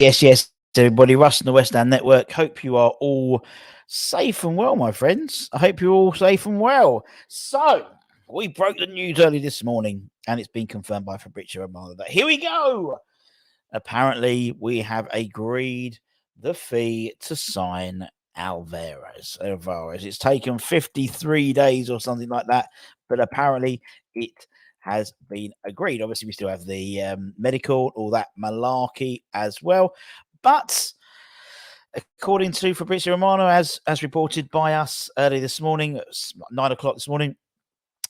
Yes, everybody. Russ and the West Ham Network. Hope you are all safe and well, my friends. I hope you're all safe and well. So, we broke the news early this morning, and it's been confirmed by Fabrizio Romano that here we go. Apparently, we have agreed the fee to sign Alvarez. It's taken 53 days or something like that, but apparently it has been agreed. Obviously, we still have the medical, all that malarkey as well. But according to Fabrizio Romano, as reported by us early this morning, at 9 o'clock this morning,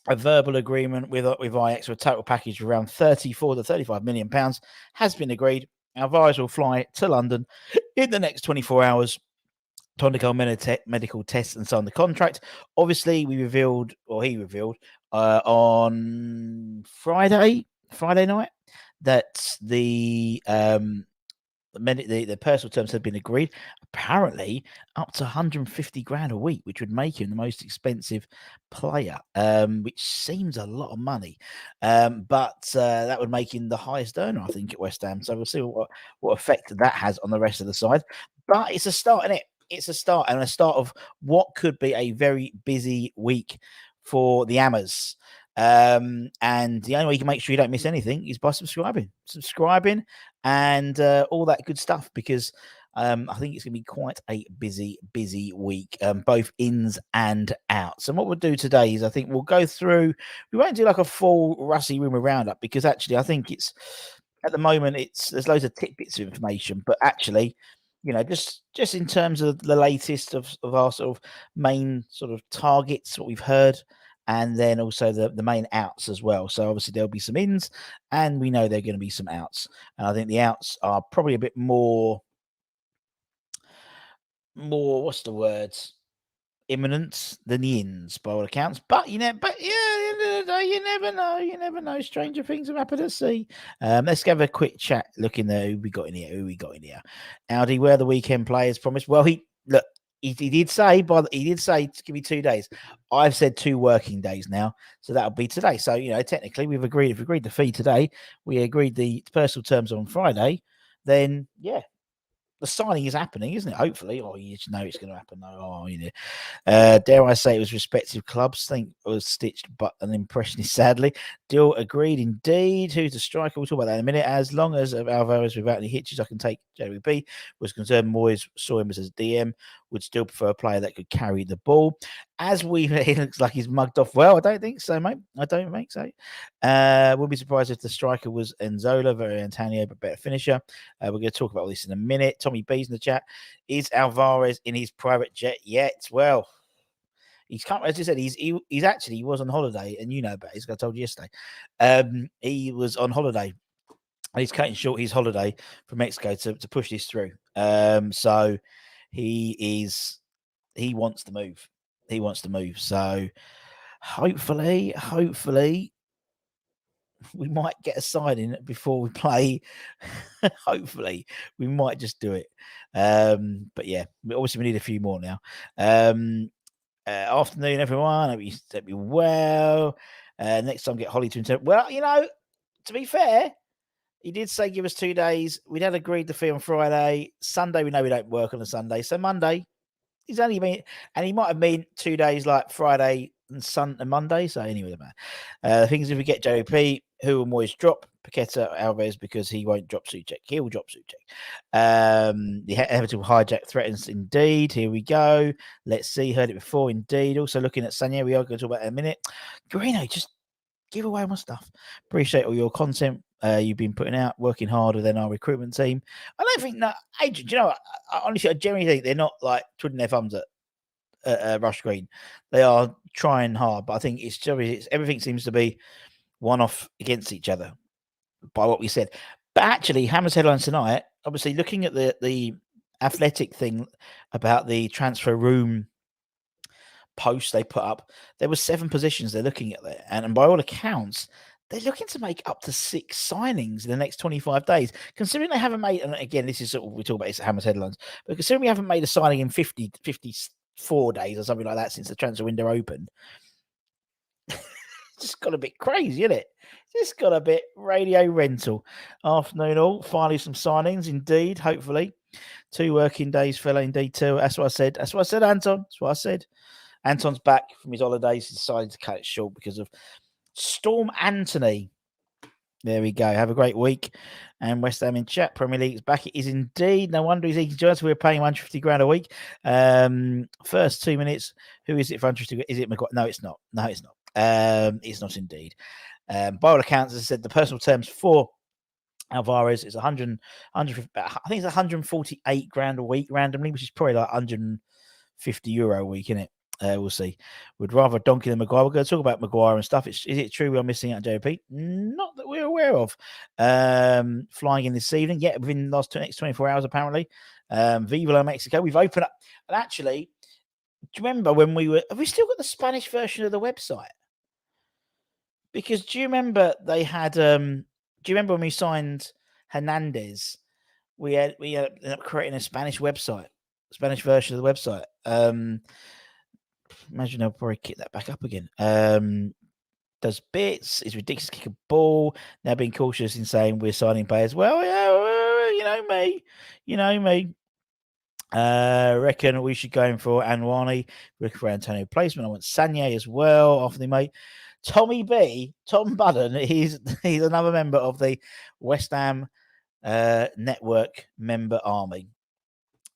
a verbal agreement with Ajax for a total package of around 34 to 35 million pounds has been agreed. Alvarez will fly to London in the next 24 hours to undergo medical tests and sign the contract. Obviously, he revealed on Friday night that the personal terms have been agreed. Apparently, up to 150 grand a week, which would make him the most expensive player, which seems a lot of money. But that would make him the highest earner, I think, at West Ham. So we'll see what effect that has on the rest of the side. But it's a start, isn't it? It's a start, and a start of what could be a very busy week for the Hammers. And the only way you can make sure you don't miss anything is by subscribing, and all that good stuff, because I think it's going to be quite a busy week, both ins and outs. And what we'll do today is I think we'll go through. We won't do like a full Russy Rumour roundup, because actually I think it's at the moment there's loads of tidbits of information, but actually, just in terms of the latest of our sort of main sort of targets, what we've heard, and then also the main outs as well. So obviously there'll be some ins, and we know there are going to be some outs. And I think the outs are probably a bit more what's the words? Imminent than the ins by all accounts. But you never know. Stranger things have happened at sea. Let's have a quick chat. Looking there, who we got in here? Audi, where the weekend players promised. Well, he did say, to give me 2 days. I've said 2 working days now, so that'll be today. So technically we've agreed. If we agreed the fee today, we agreed the personal terms on Friday. Then the signing is happening, isn't it? Hopefully. Oh, you just know it's going to happen. Oh, dare I say it was respective clubs. I think it was stitched, but an impressionist, sadly. Deal agreed indeed. Who's the striker? We'll talk about that in a minute. As long as Alvarez without any hitches, I can take JWP. Was concerned Moyes saw him as a DM. Would still prefer a player that could carry the ball. As he looks like he's mugged off. Well, I don't think so, mate. I don't think so. Wouldn't be surprised if the striker was Enzola, very Antonio, but better finisher. We're going to talk about all this in a minute. Tommy B's in the chat. Is Alvarez in his private jet yet? Well, he's come, as I said, he was on holiday, and you know about it. I told you yesterday. He was on holiday, and he's cutting short his holiday from Mexico to push this through. So he wants to move. He wants to move. So hopefully we might get a signing before we play. Hopefully we might just do it. But yeah, obviously we need a few more now. Afternoon, everyone. Hope you well. Next time, get Holly to interpret. Well, to be fair, he did say give us 2 days. We'd had agreed the fee on Friday. Sunday, we know we don't work on a Sunday. So Monday, he's only been, and he might have been 2 days like Friday and Monday. So anyway, the thing is, if we get JP, who will Moyes drop? Paqueta, Alvarez, because he won't drop Souček. He'll drop Souček. The Everton hijack threatens indeed. Here we go. Let's see. Heard it before indeed. Also looking at Sanya. We are going to talk about it in a minute. Guarino, just give away my stuff. Appreciate all your content you've been putting out, working harder than our recruitment team. I don't think that agent, honestly, I genuinely think they're not like twiddling their thumbs at Rush Green. They are trying hard, but I think it's everything seems to be one off against each other by what we said. But actually, Hammer's headlines tonight, obviously looking at the Athletic thing about the transfer room post they put up, there were 7 positions they're looking at there, and by all accounts, they're looking to make up to 6 signings in the next 25 days. Considering they haven't made, and again, this is what we talk about, it's Hammer's headlines, but considering we haven't made a signing in 54 days or something like that since the transfer window opened, it's just got a bit crazy, isn't it? This got a bit radio rental. Afternoon all. Finally some signings, indeed, hopefully. 2 working days, fella, indeed, too. That's what I said. That's what I said, Anton. That's what I said. Anton's back from his holidays. He decided to cut it short because of Storm Anthony. There we go. Have a great week. And West Ham in chat. Premier League is back. It is indeed. No wonder he's eating joints. We're paying 150 grand a week. First 2 minutes. Who is it for 150? Is it Maguire? No, it's not. No, it's not. It's not indeed. By all accounts, as I said, the personal terms for Alvarez is 100, I think it's 148 grand a week randomly, which is probably like 150 euro a week, isn't it? We'll see. We'd rather donkey than Maguire. We're going to talk about Maguire and stuff. Is it true we are missing out JP? Not that we're aware of. Flying in this evening, yeah, within the next 24 hours, apparently. Viva La Mexico. We've opened up. And actually, do you remember when have we still got the Spanish version of the website? Because do you remember they had, do you remember when we signed Hernandez? We ended up creating a Spanish website, Spanish version of the website. Imagine I'll probably kick that back up again. Does bits, is ridiculous, kick a ball. Now being cautious in saying we're signing players. Well, yeah, you know me. Reckon we should go in for Anwani. Looking for Antonio placement. I want Sanye as well. Off the mate. Tommy B, Tom Budden, he's another member of the West Ham network member army.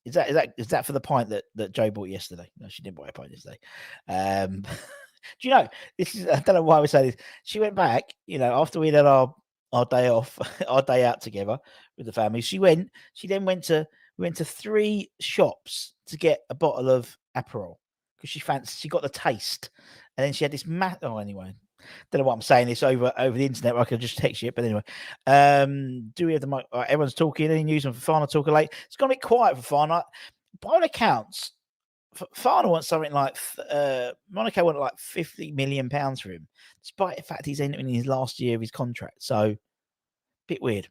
Is that for the pint that Joe bought yesterday? No, she didn't buy a pint yesterday. Do you know, this is, I don't know why we say this. She went back, after we had our day off, our day out together with the family. We went to 3 shops to get a bottle of Aperol because she got the taste. And then she had this anyway. Don't know what I'm saying this over the internet. I could just text you, but anyway. Do we have the mic? Everyone's talking. Any news on Fafana talking late? It's gone a bit quiet for Fafana. By all accounts, Fafana wants something like Monaco want like £50 million for him, despite the fact he's entering his last year of his contract. So, bit weird.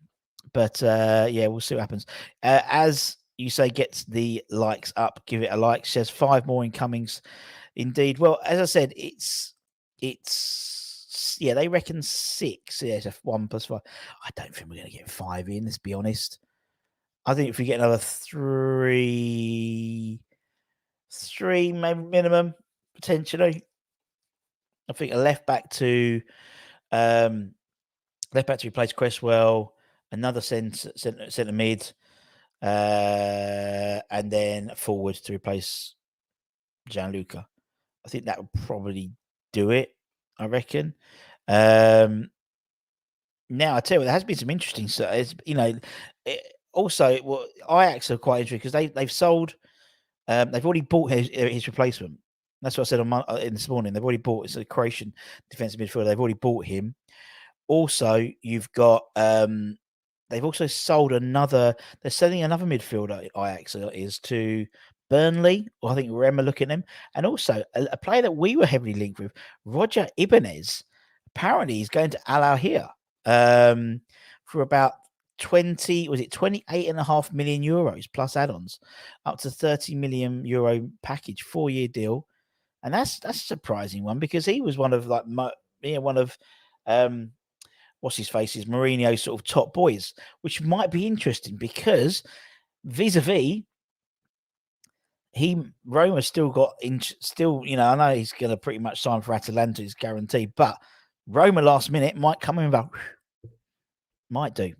But yeah, we'll see what happens. As you say, gets the likes up. Give it a like. Says 5 more incomings. Indeed. Well, as I said, it's they reckon 6. Yeah, it's 1 + 5. I don't think we're going to get 5 in. Let's be honest. I think if we get another 3 maybe minimum potentially. I think a left back to replace Cresswell, another centre mid, and then forward to replace Gianluca. I think that would probably do it, I reckon. Now, I tell you what, there has been some interesting stuff. Also, Ajax are quite interesting because they've sold. They've already bought his replacement. That's what I said in this morning. They've already bought. It's a Croatian defensive midfielder. They've already bought him. Also, you've got. They've also sold another. They're selling another midfielder. Ajax is to Burnley, or I think Rem are looking at him, and also a player that we were heavily linked with, Roger Ibanez. Apparently, he's going to Al Ahly for about 28.5 million euros plus add-ons, up to 30 million euro package, 4-year deal, and that's a surprising one because he was one of what's his face's Mourinho's sort of top boys, which might be interesting because vis-a-vis. Roma still got I know he's going to pretty much sign for Atalanta, is guaranteed, but Roma last minute might come in about might do.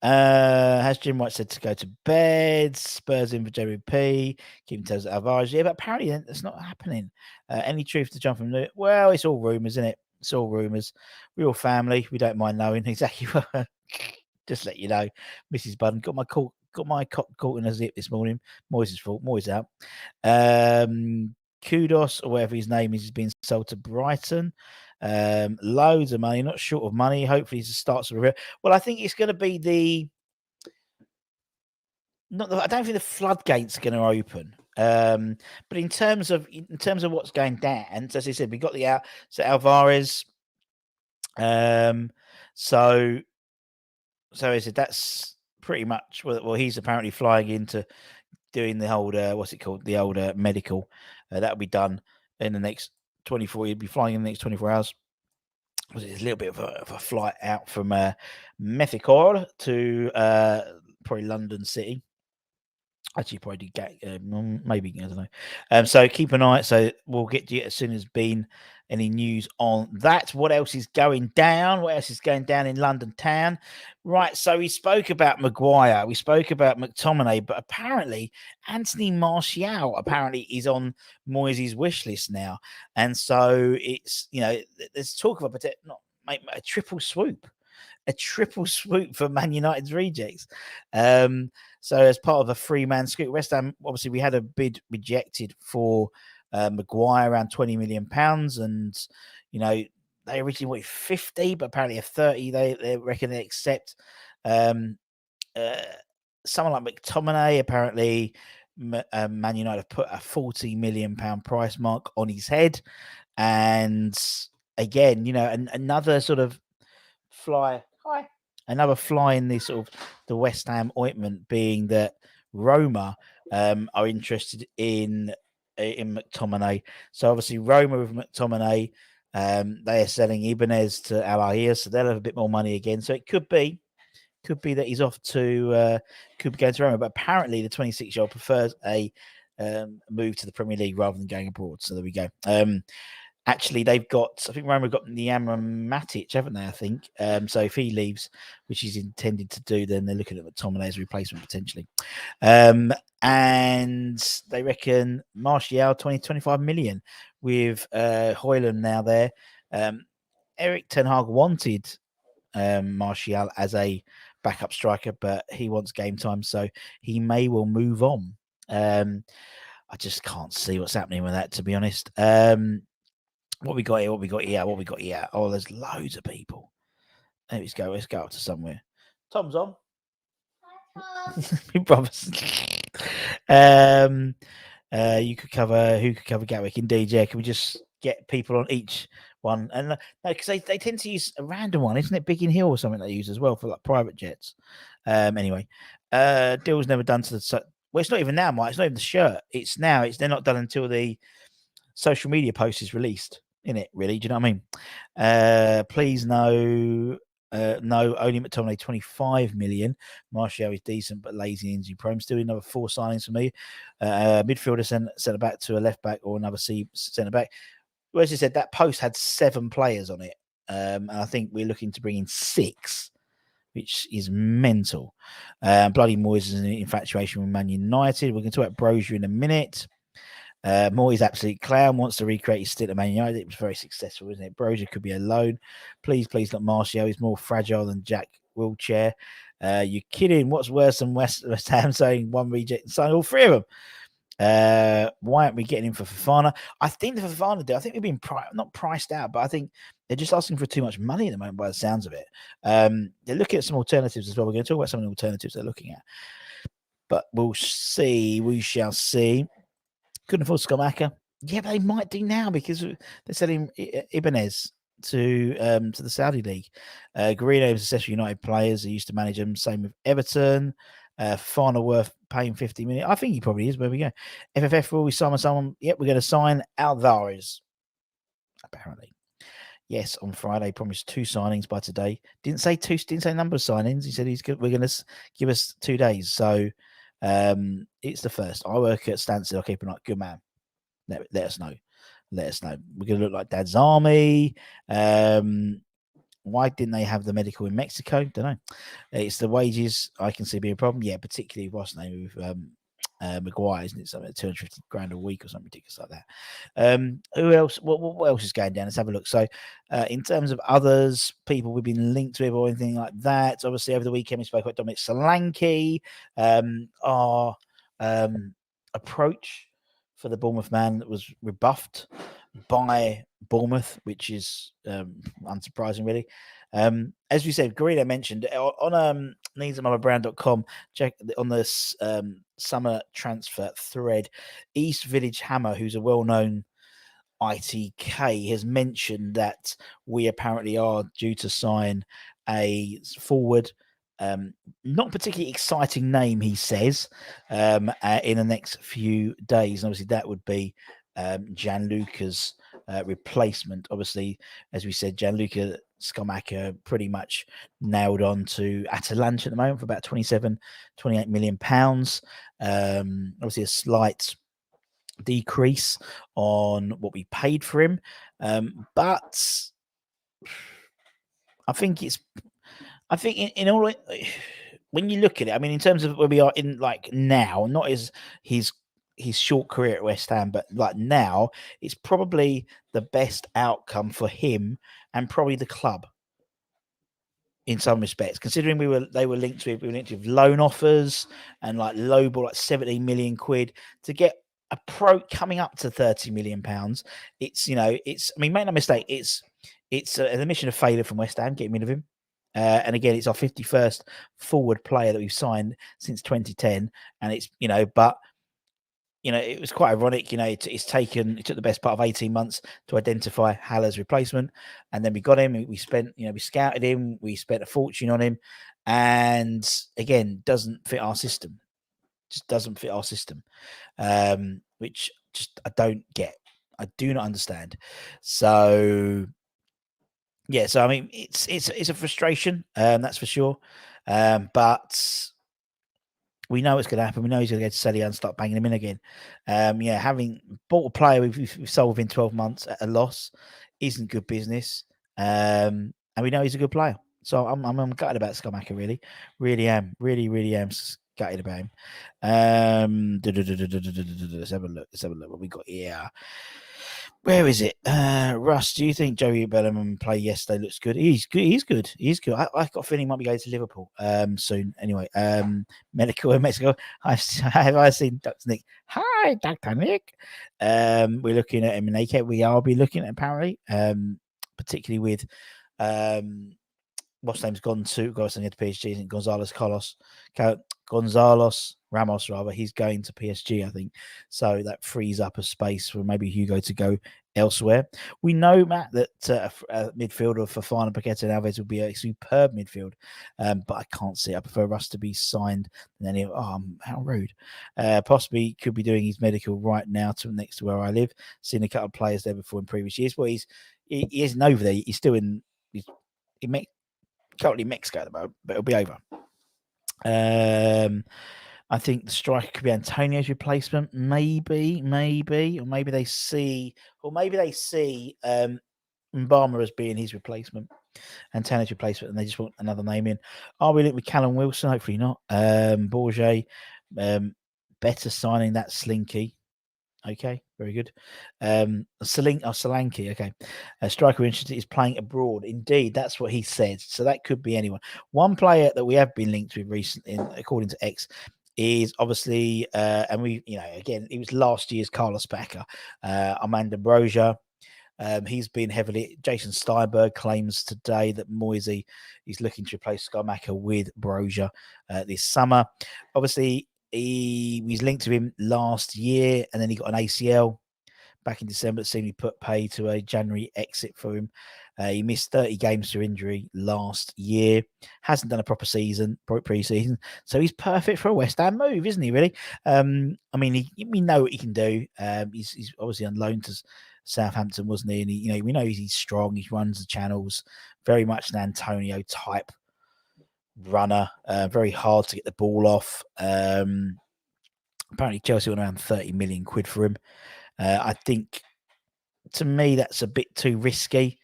Has Jim White said to go to bed? Spurs in for JVP. Keeping toes at Alvarez. Yeah, but apparently that's not happening. Any truth to jump from the well, it's all rumours, isn't it? It's all rumours. We're all family. We don't mind knowing exactly what. Just let you know, Mrs. Budden got my cock caught in a zip this morning. Moyes' fault. Moyes out. Kudos, or whatever his name is being sold to Brighton. Loads of money, not short of money. Hopefully, it starts with. Well, I think it's going to be I don't think the floodgates are going to open. But in terms of what's going down, as I said, we got so Alvarez. So I said that's pretty much well. He's apparently flying into doing the old what's it called? The old medical. That'll be done in the next 24. He'll be flying in the next 24 hours. was it a little bit of a flight out from Methical to probably London City. Actually, probably did get maybe, I don't know. So keep an eye. So we'll get to you as soon as been any news on that. What else is going down? What else is going down in London town? Right. So we spoke about Maguire. We spoke about McTominay, but apparently Anthony Martial apparently is on Moyes' wish list now, and so it's there's talk of a triple swoop. A triple swoop for Man United's rejects. So as part of a three-man scoop, West Ham, obviously we had a bid rejected for Maguire around £20 million, and they originally wanted 50, but apparently a 30 they reckon they accept. Someone like McTominay, apparently Man United have put a £40 million price mark on his head, and again, another sort of another fly in this sort of the West Ham ointment, being that Roma are interested in McTominay. So obviously Roma with McTominay, they are selling Ibanez to Al Ahly, so they'll have a bit more money again. So it could be that he's off to could be going to Roma, but apparently the 26-year-old prefers a move to the Premier League rather than going abroad. So there we go. Actually, they've got, I think Roma got Niamra Matic, haven't they? I think. So if he leaves, which he's intended to do, then they're looking at McTominay as a replacement potentially. And they reckon Martial 25 million with Højlund now there. Eric Ten Hag wanted Martial as a backup striker, but he wants game time, so he may well move on. I just can't see what's happening with that, to be honest. What we got here? Oh, there's loads of people. Let's go up to somewhere. Tom's on. My brothers. Who could cover Gatwick? Indeed, yeah. Can we just get people on each one? And no, because they tend to use a random one, isn't it? Biggin Hill or something they use as well for like private jets. Anyway, deal's never done to the. Well, it's not even now, Mike. It's not even the shirt. They're not done until the social media post is released. In it, really? Do you know what I mean? Please no, only McTominay 25 million. Martial is decent but lazy injury prone. Still another 4 signings for me. Midfielder centre back to a left back or another centre back. Well, as I said, that post had 7 players on it, and I think we're looking to bring in 6, which is mental. Bloody Moyes is an infatuation with Man United. We're going to talk about Brozier in a minute. Moyes absolute clown, wants to recreate his stint at Man United. It was very successful, isn't it? Brozier could be alone. Please not Martial. He's more fragile than Jack Wilshere. You're kidding. What's worse than West Ham saying one reject and sign all 3 of them? Why aren't we getting him for Fofana? I think the Fofana deal, I think we've been not priced out, but I think they're just asking for too much money at the moment by the sounds of it. They're looking at some alternatives as well. We're going to talk about some of the alternatives they're looking at. But we'll see. We shall see. Couldn't afford Scamacca. Yeah, but they might do now because they're selling Ibanez to the Saudi League. Guerrero is successful United players. They used to manage them. Same with Everton. Fana worth paying 50 million. I think he probably is. Where we go. FFF will we sign someone? Yep, we're going to sign Alvarez. Apparently. Yes, on Friday, promised 2 signings by today. Didn't say number of signings. He said we're going to give us 2 days. So it's the first. I work at Stansted. I'll keep an eye. Good man. Let us know. We're going to look like Dad's Army. Why didn't they have the medical in Mexico? Don't know. It's the wages I can see being a problem. Yeah, particularly what's the name with Maguire, isn't it? Something 250 grand a week or something ridiculous like that. Who else? What else is going down? Let's have a look. So, in terms of others, people we've been linked with or anything like that, obviously over the weekend we spoke about Dominic Solanke. Our approach for the Bournemouth man was rebuffed by Bournemouth, which is unsurprising, really. As we said, Garrido mentioned on needsandmotherbrand.com, check on this summer transfer thread. East Village Hammer, who's a well-known ITK, has mentioned that we apparently are due to sign a forward. Not particularly exciting name, he says, in the next few days. And obviously, that would be Gianluca's replacement. Obviously, as we said, Gianluca Scamacca pretty much nailed on to Atalanta at the moment for about 28 million pounds. Obviously, a slight decrease on what we paid for him, but I think in all, when you look at it, I mean, in terms of where we are in like now, not as his short career at West Ham, but like now, it's probably the best outcome for him and probably the club in some respects, considering we were linked with loan offers and like low ball, like 17 million quid to get a pro coming up to 30 million pounds. It's, I mean, make no mistake, it's an admission of failure from West Ham getting rid of him. And again, it's our 51st forward player that we've signed since 2010. And it's, but it was quite ironic. It took the best part of 18 months to identify Haller's replacement. And then we got him. We spent, we scouted him. We spent a fortune on him. And again, doesn't fit our system. Just doesn't fit our system, which just I don't get. I do not understand. So, yeah. So, I mean, it's a frustration, that's for sure. But we know it's going to happen. We know he's going to go to Serie A and start banging him in again. Having bought a player we've sold within 12 months at a loss isn't good business. And we know he's a good player. So I'm gutted about Scamacca, really. Really am. Really am gutted about him. Let's have a look. What we got here. Where is it? Russ, do you think Joey Bellingham play yesterday looks good? He's good. He's good. I've got a feeling he might be going to Liverpool soon. Anyway, medical in Mexico. I've seen Dr. Nick. Hi, Dr. Nick. We're looking at him in AK. We are looking at apparently, particularly with what's name's gone to PSG, isn't Gonzalez Ramos, rather. He's going to PSG, I think. So that frees up a space for maybe Hugo to go elsewhere. We know, Matt, that midfielder for Fofana, Paqueta and Alves would be a superb midfield, but I can't see it. I prefer Russ to be signed than any. How rude. Possibly could be doing his medical right now next to where I live. Seen a couple of players there before in previous years. Well, he isn't over there. He's still in. Currently Mexico at the moment, but it'll be over. I think the striker could be Antonio's replacement, maybe, or maybe they see Mbama as being his replacement, Antonio's replacement, and they just want another name in. Are we linked with Callum Wilson? Hopefully not. Bourget, better signing that Slinky. Okay, very good. Solanke, okay. Striker interested is playing abroad. Indeed, that's what he said. So that could be anyone. One player that we have been linked with recently, according to X, is obviously, and we, again, it was last year's Carlos Bacca, Armando Broja. He's been heavily. Jason Steinberg claims today that Moisey is looking to replace Scamacca with Broja this summer. Obviously, he was linked to him last year, and then he got an ACL back in December. It seemed he put pay to a January exit for him. He missed 30 games through injury last year. Hasn't done a proper pre-season. So he's perfect for a West Ham move, isn't he, really? I mean, we know what he can do. He's obviously on loan to Southampton, wasn't he? And we know he's strong. He runs the channels. Very much an Antonio type runner, very hard to get the ball off. Apparently Chelsea went around 30 million quid for him. I think, to me, that's a bit too risky.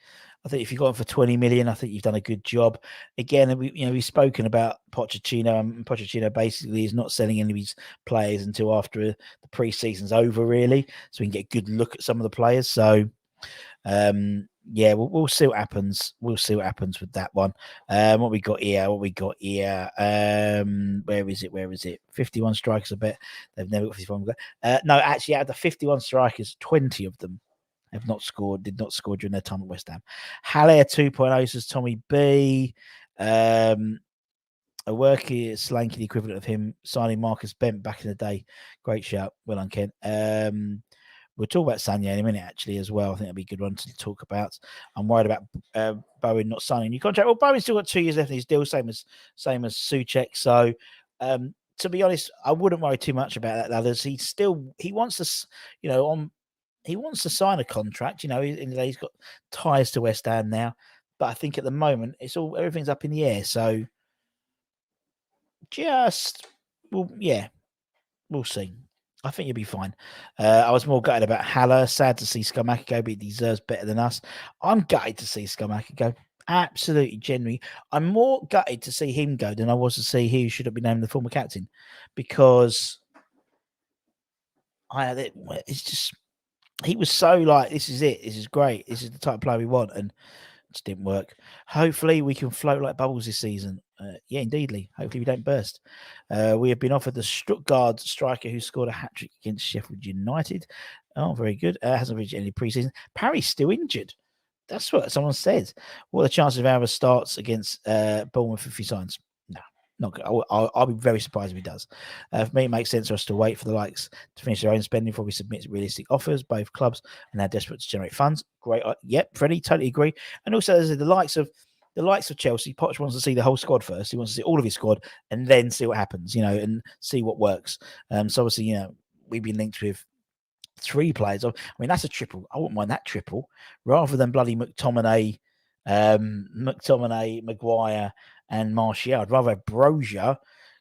I think if you got him for 20 million, I think you've done a good job. Again, we've spoken about Pochettino, and Pochettino basically is not selling any of his players until after the pre-season's over, really, so we can get a good look at some of the players. So, we'll see what happens. We'll see what happens with that one. What we got here? Where is it? 51 strikers, I bet. They've never got 51. No, actually, out of the 51 strikers, 20 of them did not score during their time at West Ham. Haller 2.0 says Tommy B. A worky Slanky, the equivalent of him signing Marcus Bent back in the day. Great shout. Well done, Ken. We'll talk about Sanya in a minute, actually, as well. I think that'd be a good one to talk about. I'm worried about Bowen not signing a new contract. Well, Bowen's still got 2 years left in his deal, same as Souček. So, to be honest, I wouldn't worry too much about that. He wants to, he wants to sign a contract. He's got ties to West Ham now, but I think at the moment everything's up in the air. So we'll see. I think you'll be fine. I was more gutted about Haller. Sad to see Scamacca go, but he deserves better than us. I'm gutted to see Scamacca go. Absolutely, genuinely. I'm more gutted to see him go than I was to see he should have been named the former captain, because it's just he was so like, this is it. This is great. This is the type of player we want, and it just didn't work. Hopefully, we can float like bubbles this season. Yeah, indeedly. Hopefully, we don't burst. We have been offered the Stuttgart striker who scored a hat-trick against Sheffield United. Oh, very good. Hasn't reached any preseason. Parry's still injured. That's what someone said. What are the chances of Alvarez starts against Bournemouth if he signs? No, not good. I'll be very surprised if he does. For me, it makes sense for us to wait for the likes to finish their own spending before we submit realistic offers. Both clubs are now desperate to generate funds. Great. Yep, Freddie, totally agree. And also, there's the likes of Chelsea. Poch wants to see the whole squad first. He wants to see all of his squad and then see what happens, and see what works. So obviously, we've been linked with 3 players. I mean, that's a triple. I wouldn't mind that triple rather than bloody McTominay, Maguire, and Martial. I'd rather have Brozier,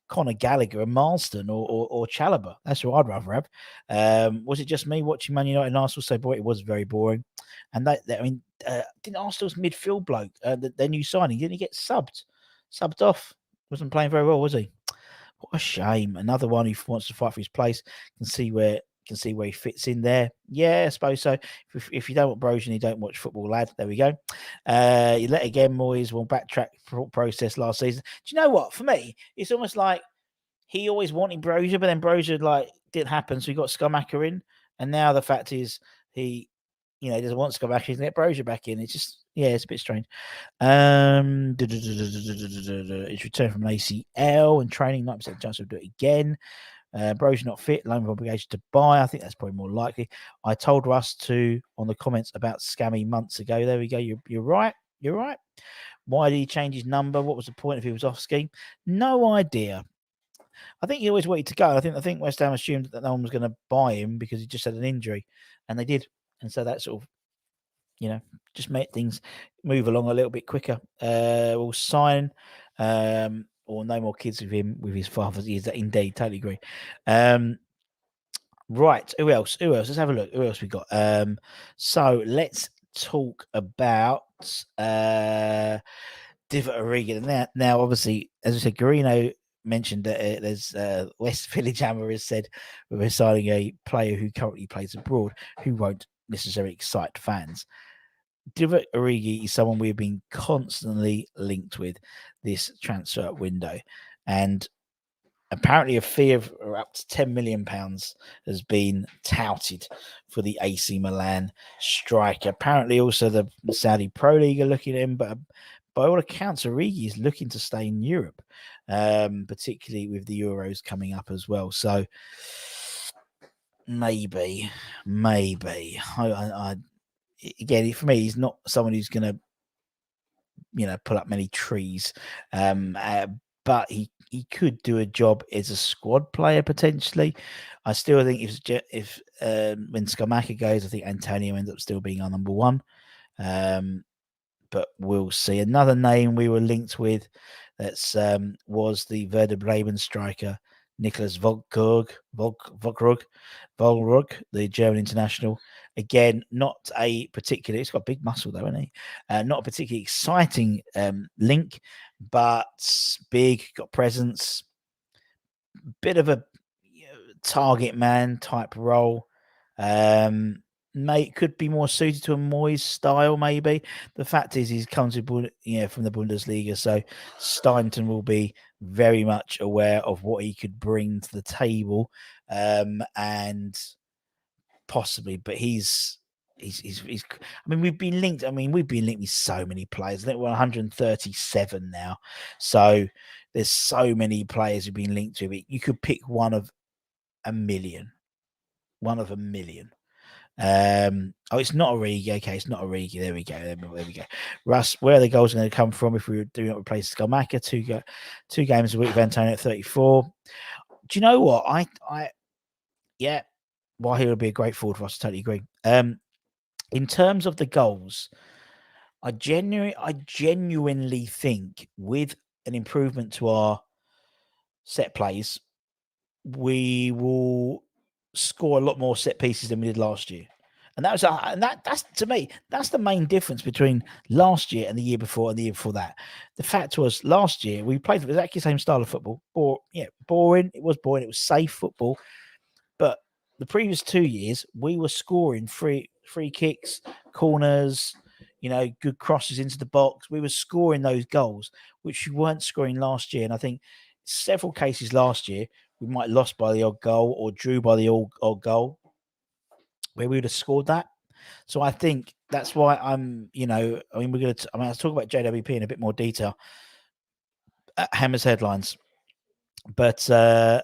Conor Gallagher, and Marston or Chalobah. That's what I'd rather have. Was it just me watching Man United and Arsenal? So, boy, it was very boring. And didn't Arsenal's midfield bloke, their new signing, didn't he get subbed off? Wasn't playing very well, was he? What a shame. Another one who wants to fight for his place. Can see where he fits in there. Yeah, I suppose so. If you don't want Brozier and you don't watch football, lad, there we go. You let again, Moyes will backtrack process last season. Do you know what? For me, it's almost like he always wanted Brozier, but then Brozier didn't happen, so he got Scamacca in, and now the fact is he doesn't want Scamacca, he's gonna get Brozier back in. It's just it's a bit strange. It's returned from an ACL and training, 9% chance of do it again. Brozier not fit, loan with obligation to buy. I think that's probably more likely. I told Russ on the comments about Scammy months ago. There we go. You're right. You're right. Why did he change his number? What was the point if he was off scheme? No idea. I think he always wanted to go. I think West Ham assumed that no one was going to buy him because he just had an injury, and they did. And so that sort of, just made things move along a little bit quicker. We'll sign. Or no more kids with him, with his father. Is that indeed? Totally agree. Right. Who else? Let's have a look. Who else we got? So let's talk about Divock Origi. Now, obviously, as I said, Garino mentioned that there's West Village Hammer has said we're signing a player who currently plays abroad who won't necessarily excite fans. Divock Origi is someone we've been constantly linked with this transfer window, and apparently a fee of up to £10 million has been touted for the AC Milan striker. Apparently also the Saudi Pro League are looking at him, but by all accounts, Origi is looking to stay in Europe, particularly with the Euros coming up as well. So maybe. Again, for me, he's not someone who's going to, pull up many trees. But he could do a job as a squad player potentially. I still think if when Scamacca goes, I think Antonio ends up still being our number one. But we'll see. Another name we were linked with was the Werder Bremen striker Nicholas Vollkrug, the German international. Again, not a particularly, he's got big muscle though, isn't he? Not a particularly exciting link, but big, got presence, bit of a target man type role. Could be more suited to a Moyes style, maybe. The fact is, he's come to from the Bundesliga, so Steinton will be very much aware of what he could bring to the table, and possibly. But he's. I mean, we've been linked. With so many players. I think we're 137 now, so there's so many players who've been linked to it. You could pick one of a million. It's not Origi. Okay, it's not Origi. There we go. Russ, where are the goals going to come from if we do not replace Scamacca? Two games a week with Antonio at 34. Do you know what? Why he would be a great forward for us, I totally agree. In terms of the goals, I genuinely think with an improvement to our set plays, we will score a lot more set pieces than we did last year. And that's to me, that's the main difference between last year and the year before and the year before that. The fact was, last year we played exactly the same style of football. Boring. It was boring. It was safe football. But the previous 2 years, we were scoring free kicks, corners, good crosses into the box. We were scoring those goals, which we weren't scoring last year. And I think several cases last year, we might have lost by the odd goal or drew by the odd goal where we would have scored that. So I think that's why I'm, we're going to, I'll talk about JWP in a bit more detail at Hammer's headlines. But I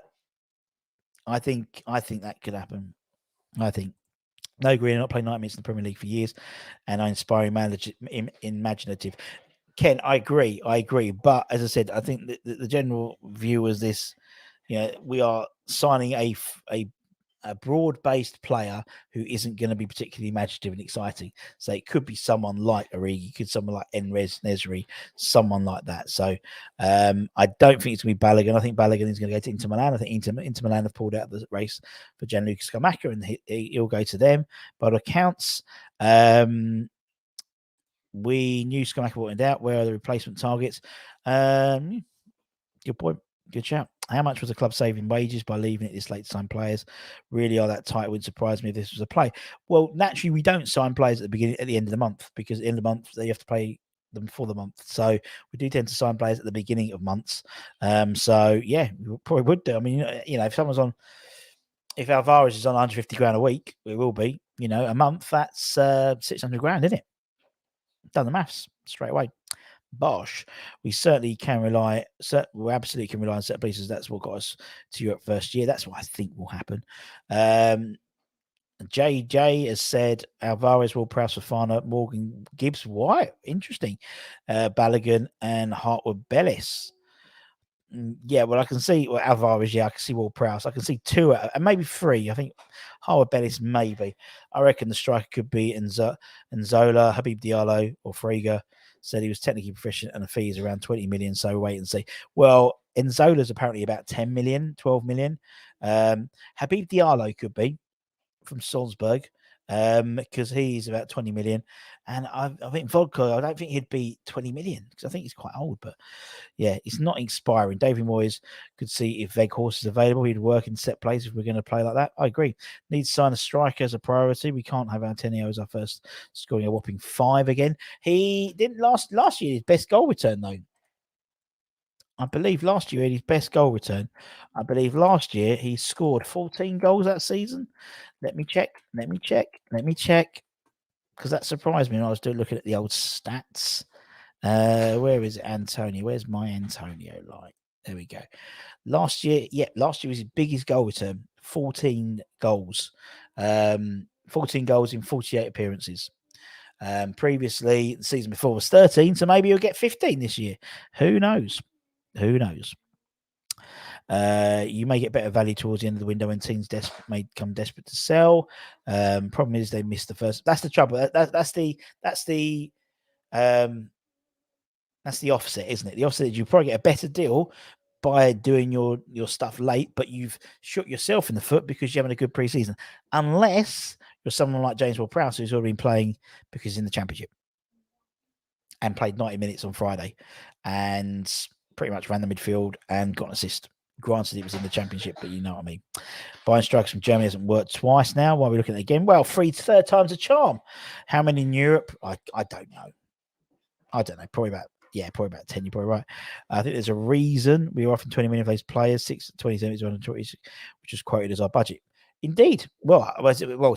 think that could happen. I think no Green not playing 90 minutes in the Premier League for years, and inspiring imaginative. Ken, I agree. But as I said, I think the general view was this: we are signing a broad-based player who isn't going to be particularly imaginative and exciting. So it could be someone like Origi, could someone like Enrez Nesri, someone like that. So I don't think it's going to be Balogun. I think Balogun is going to go to Inter Milan. I think Inter Milan have pulled out the race for Gianluca Scamacca, and he'll go to them. But accounts, we knew Scamacca wanted out. Where are the replacement targets? Good point. Good shout. How much was the club saving wages by leaving it this late to sign players? Really are that tight? It wouldn't surprise me if this was a play. Well, naturally, we don't sign players at the end of the month, because at the end of the month they have to pay them for the month. So we do tend to sign players at the beginning of months. So yeah, we probably would do. I mean, if Alvarez is on 150 grand a week, it will be. A month, that's 600 grand, isn't it? Done the maths straight away. Bosh. We certainly can rely. We absolutely can rely on set pieces. That's what got us to Europe first year. That's what I think will happen. JJ has said Alvarez, Will Prowse, Fafana, Morgan, Gibbs, White. Interesting. Balogun and Hartwood Bellis. Yeah, well, I can see Alvarez. Yeah, I can see Will Prowse. I can see 2 and maybe 3. I think Hartwood Bellis, maybe. I reckon the striker could be Nzola, Habib Diallo, or Friga. Said he was technically proficient and the fee is around 20 million. So wait and see. Well, Nzola's apparently about 10 million, 12 million. Habib Diallo could be from Salzburg, because he's about 20 million. And I think Vodka, I don't think he'd be 20 million because I think he's quite old. But yeah, it's not inspiring. David Moyes could see if Weghorst is available. He'd work in set plays if we're going to play like that. I agree. Need to sign a striker as a priority. We can't have Antonio as our first, scoring a whopping 5 again. He didn't last year, his best goal return, though. I believe last year he had his best goal return. I believe last year he scored 14 goals that season. Let me check. Because that surprised me when I was looking at the old stats. Where is it, Antonio? Where's my Antonio like? There we go. Last year was his biggest goal return, 14 goals. 14 goals in 48 appearances. Previously, the season before was 13, so maybe he'll get 15 this year. Who knows? You may get better value towards the end of the window when teams may become desperate to sell. Problem is they missed the first. That's the trouble. That's the offset, isn't it? The offset is you probably get a better deal by doing your stuff late, but you've shot yourself in the foot because you're having a good preseason. Unless you're someone like James Ward-Prowse, who's already been playing because he's in the Championship and played 90 minutes on Friday and pretty much ran the midfield and got an assist. Granted, it was in the Championship, but you know what I mean. Buying strikers from Germany hasn't worked twice now. Why are we looking at it again? Well, third time's a charm. How many in Europe? I don't know. Probably about 10. You're probably right. I think there's a reason we were offering 20 million for those players, 27, which was quoted as our budget. Indeed. Well,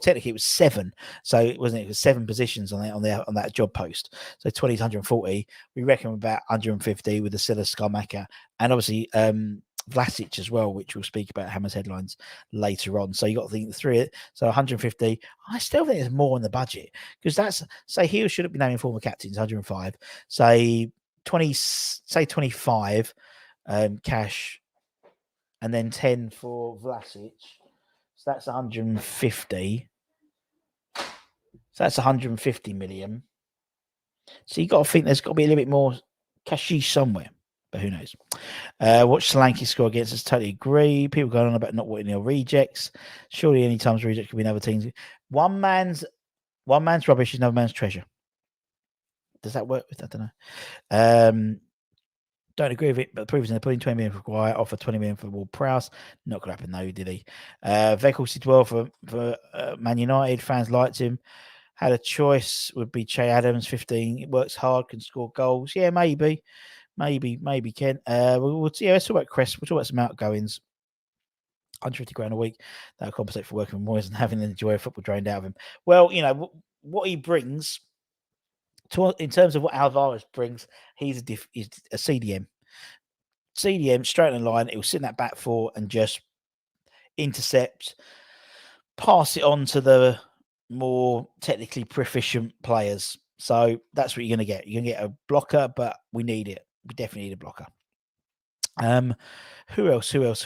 technically it was 7. So it was 7 positions on that job post. So 20 is 140. We reckon about 150 with the Silla Scamacca and obviously Vlasic as well, which we'll speak about Hammer's headlines later on. So you got to think the 3. So 150. I still think there's more in the budget because that's, say, he should have been naming former captains, 105. Say 25 cash, and then 10 for Vlasic. So that's 150. So that's 150 million. So you got to think there's got to be a little bit more cashish somewhere, but who knows? Watch Solanke score against us. Totally agree. People going on about not wanting their rejects. Surely any times rejects could be another team's. One man's rubbish is another man's treasure. Does that work? I don't know. Don't agree with it, but the proof is in the pudding. 20 million for Guy, offer 20 million for Ward Prowse. Not going to happen, though, did he? Vekel did well for Man United. Fans liked him. Had a choice, would be Che Adams, 15. It works hard, can score goals. Yeah, maybe Ken. Let's talk about Cress. We'll talk about some outgoings. 150 grand a week. That'll compensate for working with Moyes and having the joy of football drained out of him. Well, what he brings in terms of what Alvarez brings, he's a CDM. CDM straight in the line. It will sit in that back four and just intercept, pass it on to the more technically proficient players. So that's what you're going to get. You're going to get a blocker, but we need it. We definitely need a blocker. Who else? Let's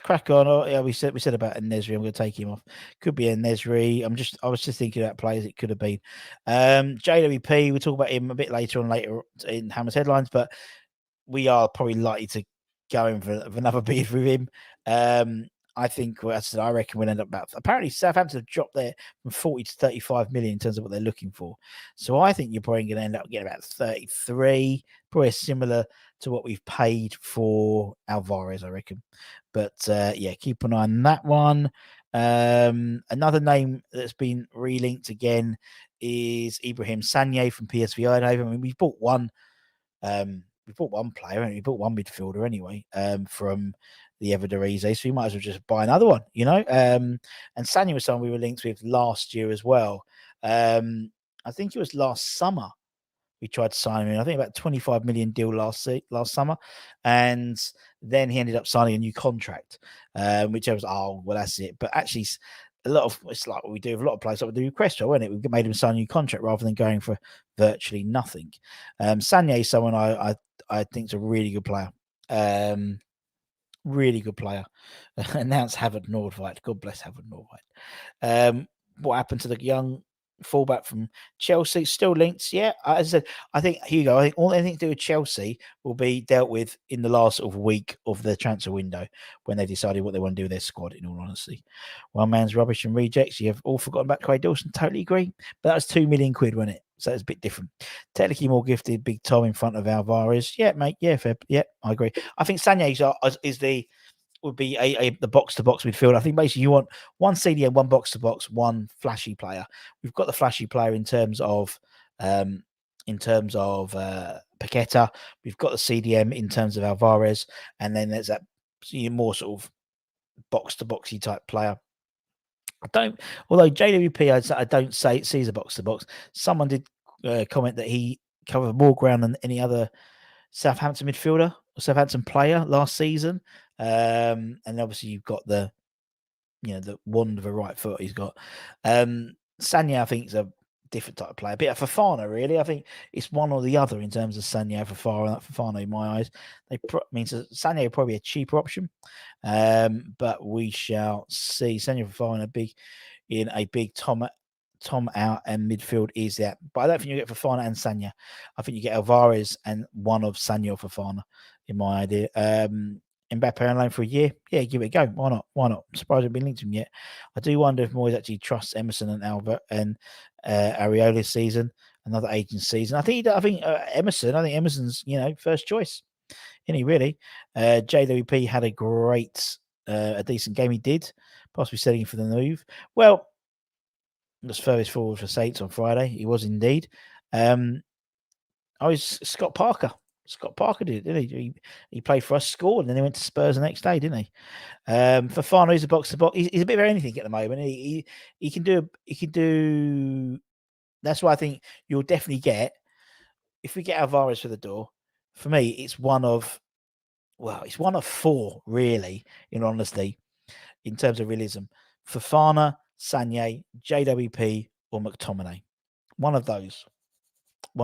crack on. Oh, yeah, we said about Nesri. I'm going to take him off. Could be Nesri. I was just thinking about players it could have been. JWP. We'll talk about him a bit later in Hammer's headlines, but we are probably likely to go in for another bid with him. I think, I reckon we'll end up about. Apparently, Southampton have dropped there from 40 to 35 million in terms of what they're looking for. So I think you're probably going to end up getting about 33, probably similar to what we've paid for Alvarez, I reckon. But keep an eye on that one. Another name that's been relinked again is Ibrahim Sagné from PSV Eindhoven. I mean, we've bought one. We bought one player and we bought one midfielder anyway from the Eredivisie, so you might as well just buy another one, And Sagné was someone we were linked with last year as well. I think it was last summer we tried to sign him in. I think about 25 million deal last summer, and then he ended up signing a new contract, which I was, that's it. But actually, it's like what we do with a lot of players. Like we do with Cresswell, wasn't it? We made him sign a new contract rather than going for virtually nothing. Sagné is someone I think is a really good player. Really good player. Announced Havard Nordveit. God bless Havard Nordveit. What happened to the young fullback from Chelsea? Still linked, yeah. As I said, I think Hugo. I think anything to do with Chelsea will be dealt with in the last sort of week of the transfer window when they decided what they want to do with their squad. In all honesty, one man's rubbish and rejects. You have all forgotten about Craig Dawson. Totally agree, but that was £2 million, wasn't it? So it's a bit different. Technically more gifted, Big Tom in front of Alvarez. Yeah, mate. Yeah, fair. Yeah, I agree. I think Sagné would be the box-to-box midfield. I think basically you want one CDM, one box-to-box, one flashy player. We've got the flashy player in terms of Paqueta. We've got the CDM in terms of Alvarez, and then there's that more sort of box-to-boxy type player. Although JWP, I don't see as a box-to-box. Someone did comment that he covered more ground than any other Southampton midfielder or Southampton player last season. And obviously you've got the wand of a right foot he's got. Sagné, I think, is a different type of player. A bit of Fofana, really. I think it's one or the other in terms of Sagné, Fofana in my eyes. Sagné probably a cheaper option. But we shall see. Sagné, Fofana in a big Tom out and midfield is that. But I don't think you get Fofana and Sagné. I think you get Alvarez and one of Sagné or Fofana, in my idea. Mbappe on loan for a year. Yeah, give it a go. Why not? I'm surprised I've been linked to him yet. I do wonder if Moyes actually trusts Emerson and Albert and Areola this season, another agent season. I think Emerson's first choice. Isn't he really? JWP had a decent game. He did, possibly setting for the move. Well, was furthest forward for Saints on Friday. He was indeed. Scott Parker. Scott Parker did, didn't he? He played for us, scored, and then he went to Spurs the next day, didn't he? Fofana, he's a box to box. He's a bit of anything at the moment. He can do. That's why I think you'll definitely get, if we get Alvarez for the door. For me, it's one of four, really, in honesty, in terms of realism. Fofana, Sagné, JWP, or McTominay. One of those.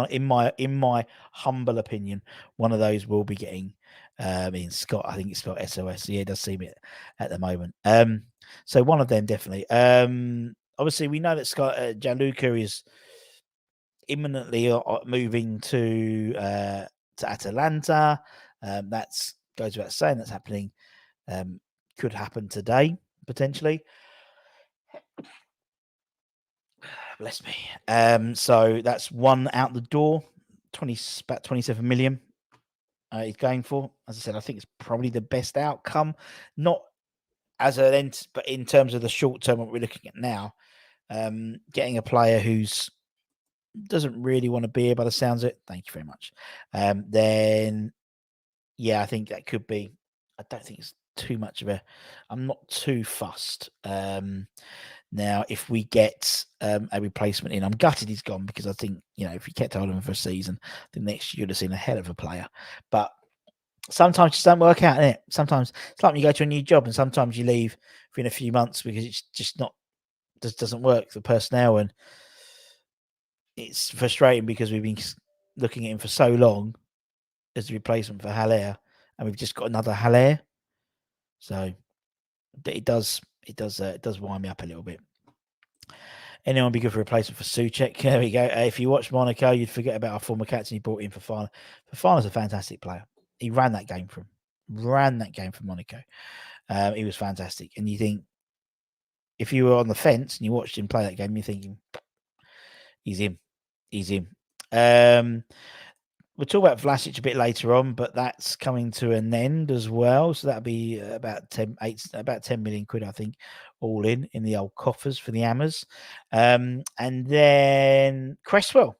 In my humble opinion, one of those will be getting In Scott, I think it's spelled SOS. Yeah, it does seem it at the moment. So one of them definitely. Obviously, we know that Scott Gianluca is imminently moving to Atalanta. That's goes without saying. That's happening. Could happen today potentially. Bless me. So that's one out the door. About 27 million. He's going for. As I said, I think it's probably the best outcome. Not as an end, but in terms of the short term, what we're looking at now, getting a player who's doesn't really want to be here by the sounds of it. Thank you very much. Then, yeah, I think that could be. I don't think it's too much of a. I'm not too fussed. Now, if we get a replacement in, I'm gutted he's gone because I think, if we kept hold of him for a season, the next year you'd have seen a hell of a player. But sometimes it just don't work out, innit? Sometimes it's like when you go to a new job and sometimes you leave within a few months because it's just doesn't work, the personnel, and it's frustrating because we've been looking at him for so long as a replacement for Haller, and we've just got another Haller. So it does wind me up a little bit. Anyone be good for replacement for Souček? There we go. If you watch Monaco, you'd forget about our former captain he brought in Fofana. Fofana's a fantastic player. He ran that game for Monaco. He was fantastic. And you think, if you were on the fence and you watched him play that game, you're thinking, he's him. We'll talk about Vlasic a bit later on, but that's coming to an end as well. So that'll be about 10 million quid, I think, all in the old coffers for the Hammers. And then Cresswell.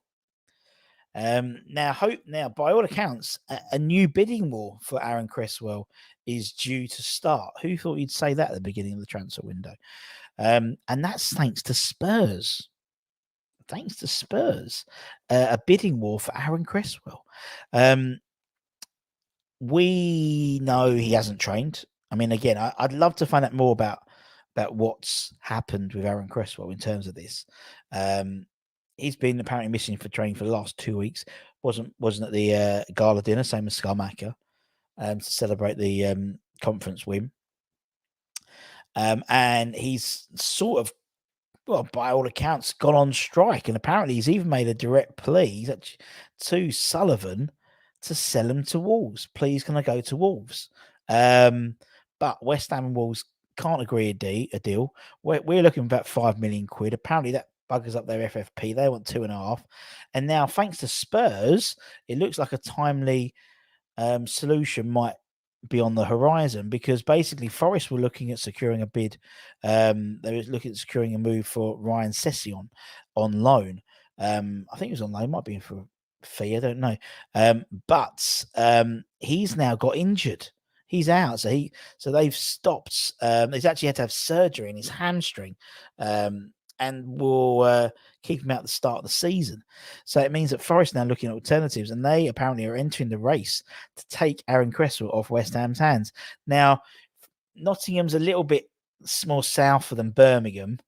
Now, by all accounts, a new bidding war for Aaron Cresswell is due to start. Who thought you'd say that at the beginning of the transfer window? And that's thanks to Spurs. A bidding war for Aaron Cresswell. We know he hasn't trained. I mean, again, I'd love to find out more about what's happened with Aaron Cresswell in terms of this. He's been apparently missing for training for the last 2 weeks. Wasn't at the gala dinner, same as Scamacca, to celebrate the conference win. And he's sort of, well, by all accounts, gone on strike, and apparently he's even made a direct plea to Sullivan to sell him to Wolves. Please, can I go to Wolves? But West Ham and Wolves can't agree a deal. We're looking at about 5 million quid. Apparently that buggers up their FFP. They want 2.5. And now, thanks to Spurs, it looks like a timely solution might be on the horizon, because basically Forest were looking at securing a bid. They were looking at securing a move for Ryan Sessegnon on loan. I think it was on loan, might be for a fee, I don't know. But he's now got injured. He's out. So they've stopped. He's actually had to have surgery in his hamstring. And will keep him out at the start of the season. So it means that Forest now looking at alternatives, and they apparently are entering the race to take Aaron Cresswell off West Ham's hands. Now, Nottingham's a little bit more south than Birmingham,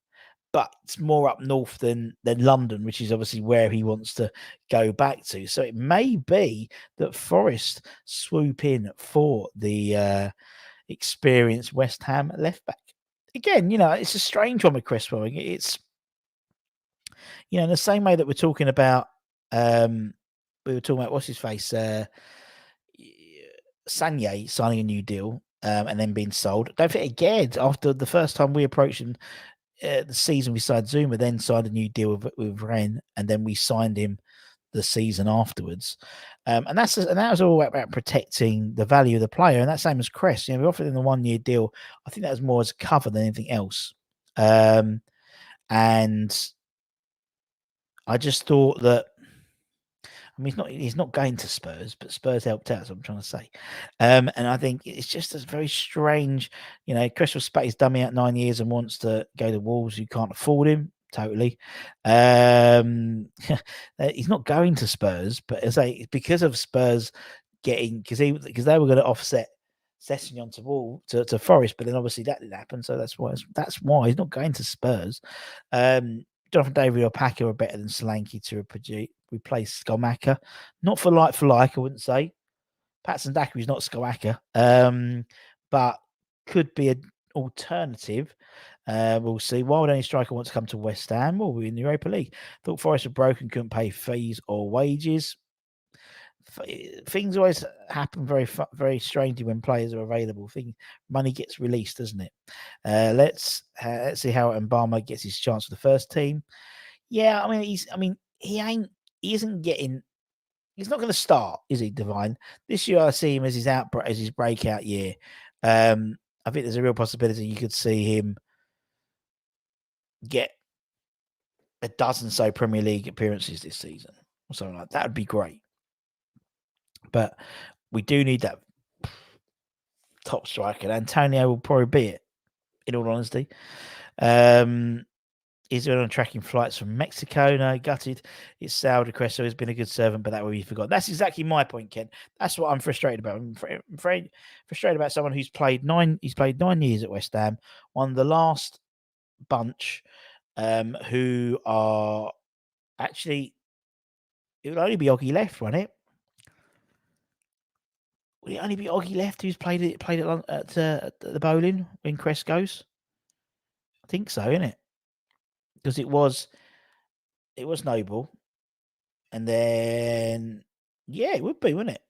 but it's more up north than London, which is obviously where he wants to go back to. So it may be that Forest swoop in for the experienced West Ham left back. Again, it's a strange one with Cresswell. It's, in the same way that we're talking about, what's his face, Sanye signing a new deal and then being sold. Don't forget, again, after the first time we approached him, the season we signed Zuma, then signed a new deal with Rennes, and then we signed him the season afterwards. And that was all about protecting the value of the player. And that same as Cress, we offered him the 1-year deal. I think that was more as a cover than anything else. And I just thought that, I mean, he's not going to Spurs, but Spurs helped out, so I'm trying to say. And I think it's just a very strange, Cresswell spat his dummy out 9 years and wants to go to Wolves who can't afford him. Totally. He's not going to Spurs, but as because of Spurs getting, because they were going to offset Sessegnon to Forest, but then obviously that didn't happen, so that's why he's not going to Spurs. Jonathan David or Packer are better than Solanke to replace Scamacca. Not for like, I wouldn't say. Patson Daka is not Scamacca, but could be an alternative. We'll see. Why would any striker want to come to West Ham? Well, we're in the Europa League. Thought Forest were broken, couldn't pay fees or wages. Things always happen very strangely when players are available. Money gets released, doesn't it? Let's see how Mbama gets his chance for the first team. Yeah, he isn't getting. He's not going to start, is he, Divine? This year I see him as his breakout year. I think there's a real possibility you could see him get a dozen so Premier League appearances this season or something like that. That would be great. But we do need that top striker. And Antonio will probably be it, in all honesty. Is there on tracking flights from Mexico? No, gutted. It's Sal de Cresswell has been a good servant, but that will be forgotten. That's exactly my point, Ken. That's what I'm frustrated about. I'm frustrated about someone who's played 9 years at West Ham, on the last bunch, who are actually, it would only be Oggy left, won't it? Would it only be Oggy left who's played at the bowling when Crest goes? I think so, isn't it? Because it was Noble, and then it would be, wouldn't it?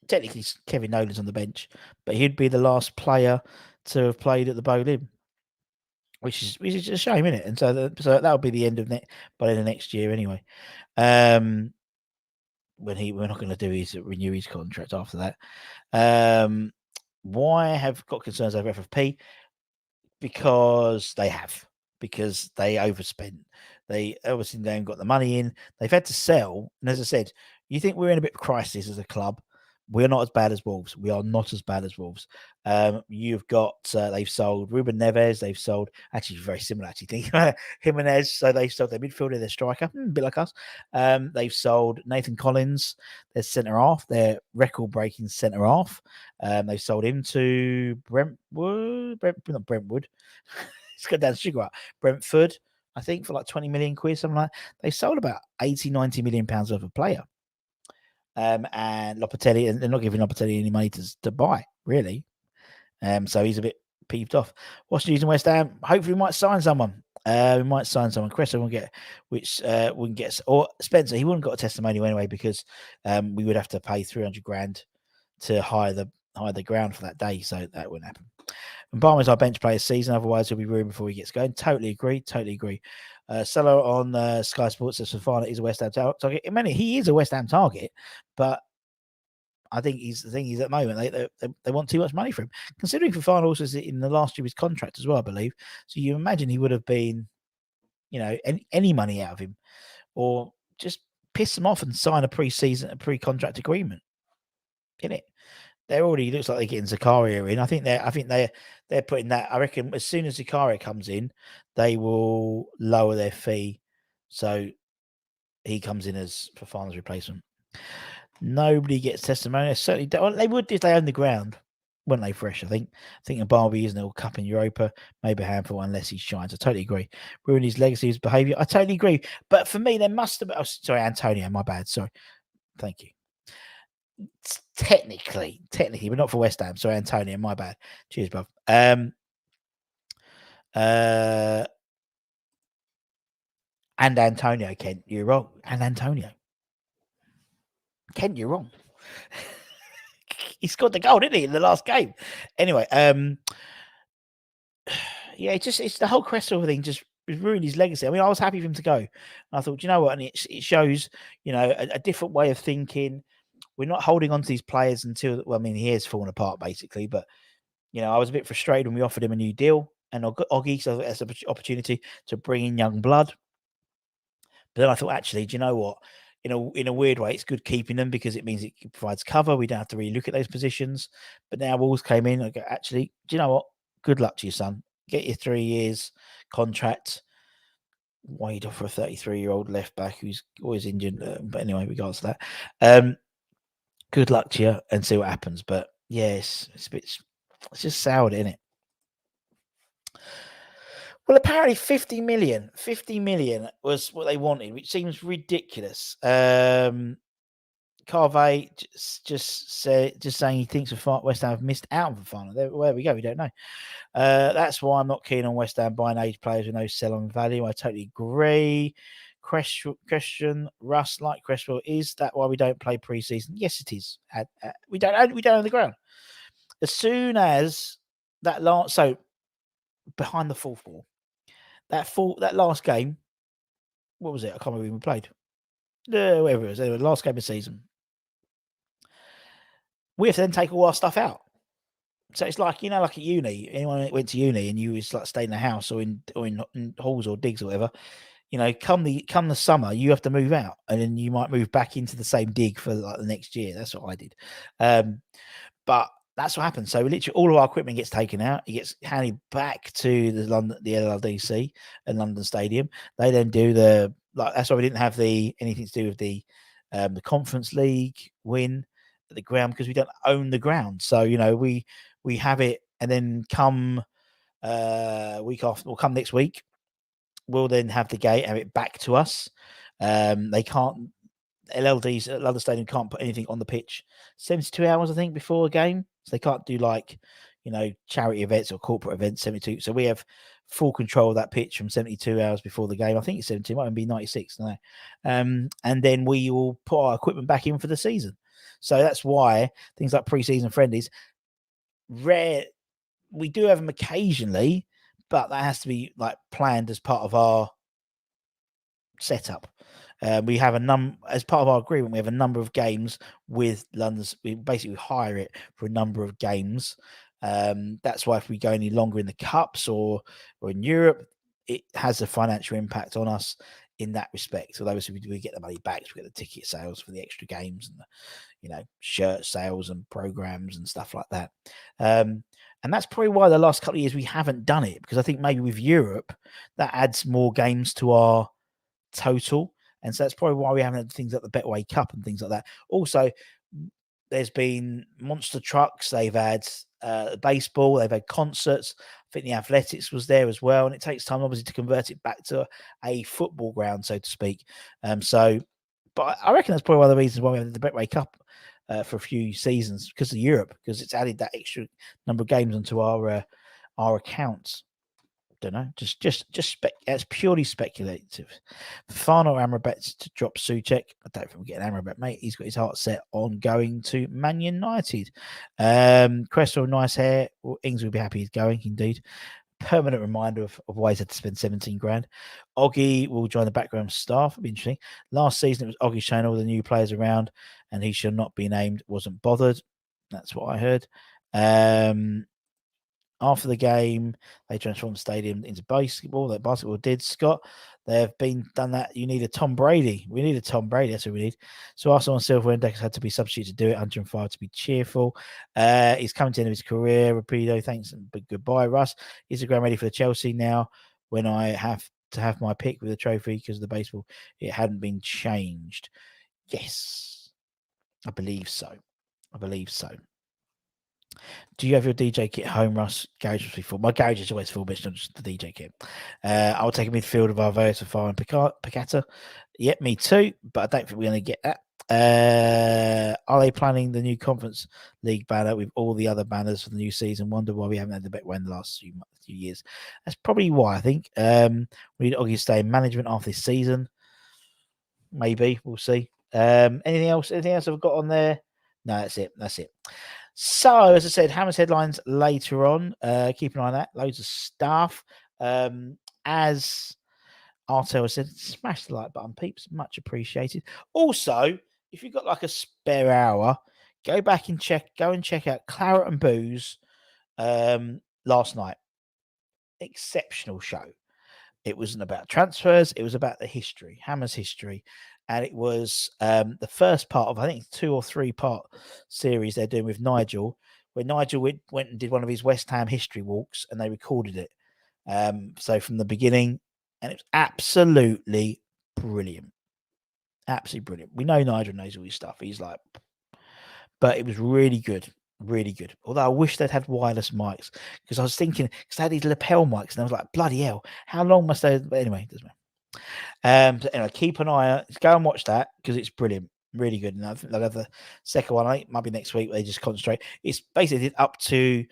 Technically, Kevin Nolan's on the bench, but he'd be the last player to have played at the bowling, which is a shame, isn't it? And so that would be the end of by the end of next year anyway. When we're not going to do is renew his contract after that. Why have got concerns over FFP? Because they overspent. They obviously haven't got the money in. They've had to sell. And as I said, you think we're in a bit of crisis as a club. We're not as bad as Wolves. We are not as bad as Wolves. You've got, they've sold Ruben Neves. They've sold, actually very similar, think Jimenez. So they've sold their midfielder, their striker, a bit like us. They've sold Nathan Collins, their centre half, their record breaking centre half. They've sold him to not Brentwood. It's got down sugar. Brentford, I think, for like 20 million quid, something like that. They sold about 80, 90 million pounds worth of player. And Lopetegui, and they're not giving Lopetegui any money to buy, really. So he's a bit peeved off. What's news in West Ham? Hopefully, we might sign someone. We might sign someone. Cresswell won't get, wouldn't get, or Spencer. He wouldn't got a testimonial anyway because we would have to pay 300 grand to hire the ground for that day, so that wouldn't happen. And Barmer's our bench player season, otherwise he'll be ruined before he gets going. Totally agree. Cello on Sky Sports says Fofana is a West Ham target. I mean, he is a West Ham target, but I think the thing is at the moment they want too much money for him. Considering Fofana also is in the last year of his contract as well, I believe. So you imagine he would have been, any money out of him, or just piss him off and sign a pre-contract agreement. In it, they're already looks like they're getting Zakaria in. I think they're putting that. I reckon as soon as Zakaria comes in, they will lower their fee, so he comes in as Fofana's replacement. Nobody gets testimonial. Certainly, they would if they own the ground, wouldn't they? Fresh, I think. A Barbie isn't a cup in Europa, maybe a handful unless he shines. I totally agree. Ruin his legacy, his behaviour. I totally agree. But for me, there must have been. Oh, sorry, Antonio. My bad. Sorry. Thank you. Technically, but not for West Ham. Sorry, Antonio. My bad. Cheers, bruv. And Antonio, Kent, you're wrong. And Antonio, Kent, you're wrong. He scored the goal, didn't he, in the last game? Anyway, it's the whole Cresswell thing just ruined his legacy. I mean, I was happy for him to go. And I thought, you know what? And it shows, a different way of thinking. We're not holding on to these players until, he has fallen apart basically. But, I was a bit frustrated when we offered him a new deal and Oggy, so that's an opportunity to bring in young blood. But then I thought, actually, do you know what? In a weird way, it's good keeping them because it means it provides cover. We don't have to really look at those positions. But now Wolves came in. I go, actually, do you know what? Good luck to you, son. Get your 3 years contract. Wade off for a 33-year-old left back who's always injured. But anyway, regards to that, good luck to you and see what happens. But yes, it's just soured, isn't it? Well, apparently 50 million was what they wanted, which seems ridiculous. Carvey just saying he thinks West Ham have missed out on the final. There we go. We don't know. That's why I'm not keen on West Ham buying age players with no sell-on value. I totally agree. Question Russ, like Cresswell, is that why we don't play pre-season? Yes, it is. We don't own the ground. As soon as that last, so behind the fourth wall, that last game, what was it? I can't remember when we played. Whatever it was, anyway, last game of the season. We have to then take all our stuff out. So it's like, like at uni, anyone that went to uni and you was like staying in the house or in halls or digs or whatever, come the summer, you have to move out, and then you might move back into the same dig for like the next year. That's what I did. But that's what happens. So literally all of our equipment gets taken out. It gets handed back to the LLDC and London Stadium. They then do that's why we didn't have anything to do with the Conference League win at the ground, because we don't own the ground. So we have it, and then come week after, or come next week, we'll then have the gate, have it back to us. They can't. LLDs at London Stadium can't put anything on the pitch 72 hours, I think, before a game. So they can't do charity events or corporate events 72. So we have full control of that pitch from 72 hours before the game. I think it's 72, might even be 96. No. And then we will put our equipment back in for the season. So that's why things like pre-season friendlies, rare. We do have them occasionally, but that has to be planned as part of our setup. We have as part of our agreement, we have a number of games with London's. We basically hire it for a number of games. That's why if we go any longer in the cups or in Europe, it has a financial impact on us in that respect. Although we get the money back, so we get the ticket sales for the extra games and the shirt sales and programs and stuff like that. And that's probably why the last couple of years we haven't done it, because I think maybe with Europe that adds more games to our total. And so that's probably why we haven't had things like the Betway Cup and things like that. Also, there's been monster trucks. They've had baseball. They've had concerts. I think the athletics was there as well. And it takes time, obviously, to convert it back to a football ground, so to speak. But I reckon that's probably one of the reasons why we had the Betway Cup for a few seasons, because of Europe, because it's added that extra number of games onto our accounts. Don't know, it's purely speculative. Final Amrabat to drop Souček. I don't think we'll get an Amrabat, mate. He's got his heart set on going to Man United. Cresswell, nice hair. Well, Ings will be happy he's going, indeed. Permanent reminder of why he's had to spend 17 grand. Oggy will join the background staff. It'll be interesting. Last season, it was Oggy showing all the new players around, and he shall not be named. Wasn't bothered. That's what I heard. After the game, they transformed the stadium into basketball. That basketball did, Scott. They have done that. You need a Tom Brady. We need a Tom Brady. That's what we need. So Arsenal and Silver Index had to be substituted to do it. 105 to be cheerful. He's coming to the end of his career. Rapido, thanks and goodbye, Russ. Is the ground ready for the Chelsea now? When I have to have my pick with the trophy because of the baseball, it hadn't been changed. Yes, I believe so. Do you have your DJ kit home, Russ? Garage must be full. My garage is always full, but not just the DJ kit. I'll take a midfield of Arveo, Safar, and Picata. Yep, me too, but I don't think we're going to get that. Are they planning the new Conference League banner with all the other banners for the new season? Wonder why we haven't had the Betway in the last few years. That's probably why, I think. We need Oggy to stay in management after this season. Maybe. We'll see. Anything else I've got on there? No, that's it. So, as I said, Hammer's headlines later on. Keep an eye on that. Loads of stuff. As Artel said, smash the like button, peeps. Much appreciated. Also, if you've got a spare hour, go and check out Claret and Booze last night. Exceptional show. It wasn't about transfers. It was about the history, Hammer's history. And it was the first part of, I think, 2 or 3 part series they're doing with Nigel, where Nigel went and did one of his West Ham history walks, and they recorded it. So from the beginning, and it was absolutely brilliant. Absolutely brilliant. We know Nigel knows all his stuff. He's but it was really good. Really good. Although I wish they'd had wireless mics, because I was thinking, because they had these lapel mics, and I was like, bloody hell, how long must they? But anyway, it doesn't matter. So anyway, keep an eye out. Go and watch that, because it's brilliant. Really good. And I think they'll have the second one. I think it might be next week. They just concentrate. It's basically up to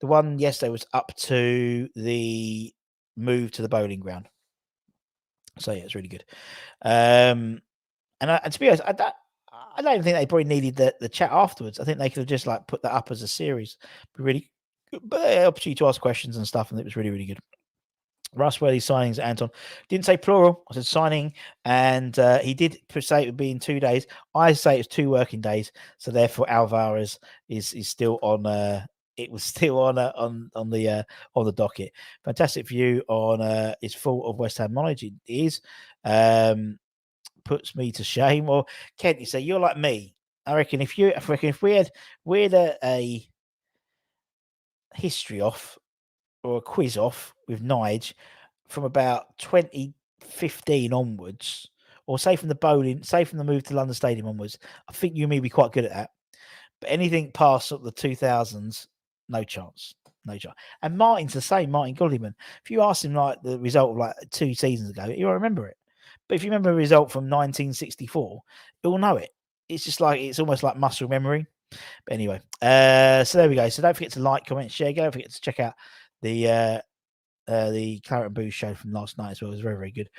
the one yesterday was up to the move to the bowling ground. So yeah, it's really good. And to be honest, I don't even think they probably needed the chat afterwards. I think they could have just like put that up as a series. Be really good. But opportunity to ask questions and stuff, and it was really, really good. Russ Worthy signings, Anton. Didn't say plural. I said signing, and he did say it would be in 2 days. I say it's 2 working days, so therefore Alvarez is still on. It was still on the docket. Fantastic view on is full of West Ham knowledge. It is. Puts me to shame. Or Kent, you say you're like me. I reckon if we had a history off or a quiz off with Nige from about 2015 onwards, or say from the move to London Stadium onwards, I think you and me would be quite good at that. But anything past sort of the 2000s, no chance. No chance. And Martin's the same, Martin Gulliman. If you ask him like the result of like 2 seasons ago, he'll remember it. But if you remember a result from 1964, you'll know it. It's just like, it's almost like muscle memory. But anyway, so there we go. So don't forget to like, comment, share. Don't forget to check out the Claret and Booze show from last night as well. It was very, very good.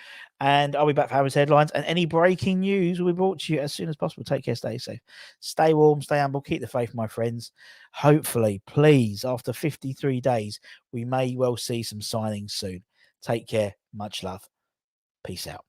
And I'll be back for Harry's headlines. And any breaking news will be brought to you as soon as possible. Take care, stay safe. Stay warm, stay humble, keep the faith, my friends. Hopefully, please, after 53 days, we may well see some signings soon. Take care. Much love. Peace out.